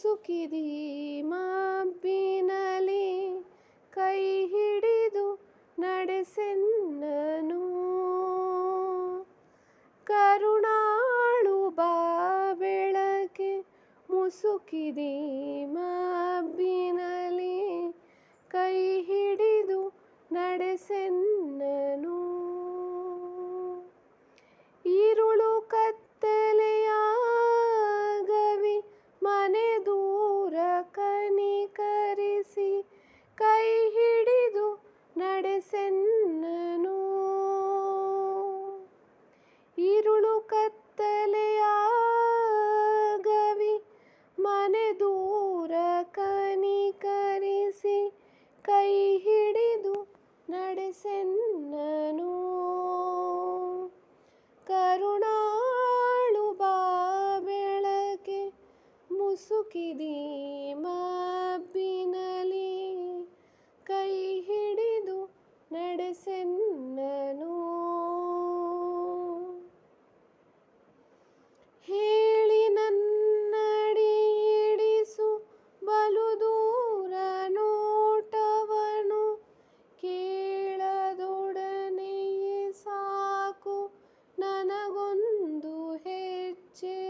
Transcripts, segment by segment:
ಮುಸುಕಿದಿ ಮಬ್ಬಿನಲಿ ಕೈ ಹಿಡಿದು ನಡೆಸೆನ್ನನು. ಕರುಣಾಳು ಬಾ ಬೆಳಕೆ ಮುಸುಕಿದಿ ಮಬ್ಬಿನಲಿ ಕೈ ಹಿಡಿದು ನಡೆಸೆನ್ನನು. ഇരുളു ಕತ್ತಲೆಯಾಗವಿ ಮನೆ ದೂರ ಕನಿಕರಿಸಿ ಕೈ ಹಿಡಿದು ನಡೆಸೆನ್ನನು. ഇരുളു ಕತ್ತಲೆಯಾಗವಿ ಮನೆ ದೂರ ಕನಿಕರಿಸಿ ಕೈ ಹಿಡಿದು ನಡೆಸೆನ್ನನು. ಕರುಣಾಳು ಬಾ ಬೆಳಕೆ ಮುಸುಕಿದಿ ಮಬ್ಬಿನಲಿ ಕೈ ಹಿಡಿದು ನಡೆಸೆನ್ನನು. ಹೇಳಿ ನನ್ನಡಿ ಹಿಡಿಸು ಬಲು ದೂರ ನೋಟವನು ಕೇಳದೊಡನೆಯೇ ಸಾಕು ನನಗೊಂದು ಹೆಜ್ಜೆ.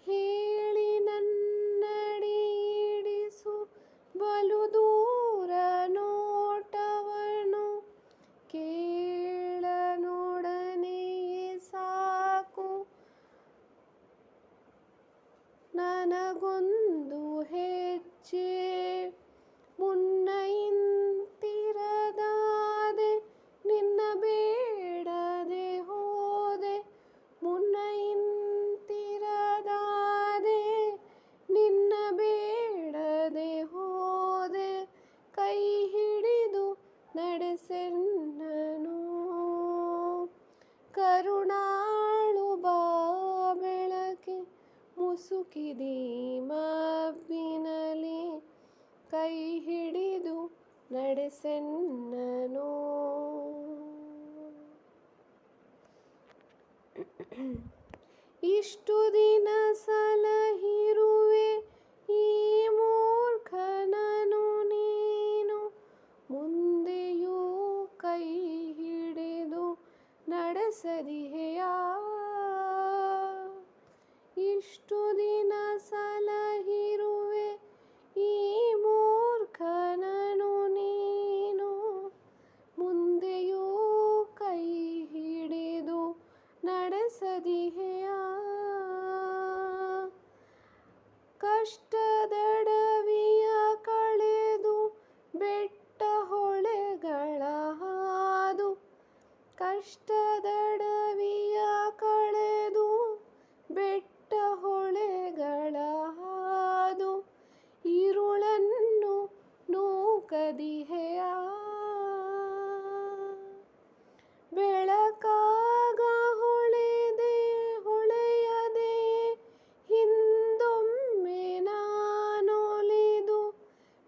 ಹೇಳಿ ನನ್ನಡಿ ಹಿಡಿಸು ಬಲು ದೂರ ನೋಟವನು ಕೇಳನೊಡನೆಯೇ ಸಾಕು ನನಗೊಂದು ಹೆಜ್ಜೆ. ಮುನ್ನ ಇಂತಿರದಾದೆ ನಿನ್ನ ಬೇಡದೆ ಹೋದೆ. ಮುನ್ನ ಇಂತಿರದಾದೆ ನಿನ್ನ ಬೇಡದೆ ಹೋದೆ. ಕೈ ಹಿಡಿದು ನಡೆಸೆನ್ನನು. ಕರುಣಾಳು ಬಾ ಬೆಳಕೆ ಮುಸುಕಿದಿ ಮಬ್ಬಿನಲಿ ಕೈ ಹಿಡಿದು ನಡೆಸೆನ್ನನು. ಇಷ್ಟು ದಿನ ಸಲಹಿರುವೆ ಈ ಮೂರ್ಖನನು ನೀನು. ಮುಂದೆಯೂ ಕೈ ಹಿಡಿದು ನಡೆಸದಿಹೆಯಾ. ಇಷ್ಟು ದಿನ ಸಲಹಿರುವೆ ಈ ಮೂರ್ಖನನು ನೀನು. ಮುಂದೆಯೂ ಕೈ ಹಿಡಿದು ನಡೆಸದಿಹೆಯಾ. ಕಷ್ಟದಡವಿಯ ಕಳೆದು ಬೆಟ್ಟ ಹೊಳೆಗಳ ಹಾದು. ಕಷ್ಟದಡವಿಯ ಕಳೆದು ಬೆಟ್ಟ ಹೊಳೆಗಳ ಹಾದು. ഇരുಳನ್ನು ನೂಕದಿಹೆಯಾ. ಬೆಳಕಾಗ ಹೊಳೆದೆ ಹೊಳೆಯದೆ ಹಿಂದೊಮ್ಮೆ ನಾನೊಲಿದು.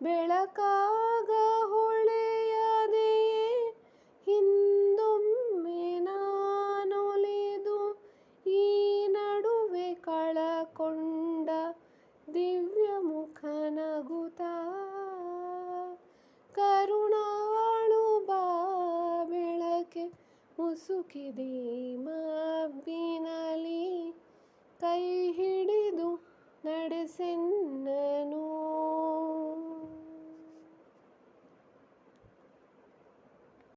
ಬೆಳಕಾಗ ಹೊಳೆಯದೆ ಹಿಂದೊಮ್ಮೆ ನಾನೊಲಿದು. ಈ ನಡುವೆ ಕಳಕೊಂಡ ದಿವ್ಯ ಮುಖ ನಗುತ್ತ. ಕರುಣಾಳು ಬಾ ಬೆಳಕೆ ಮುಸುಕಿದಿ ಮಬ್ಬಿನಲಿ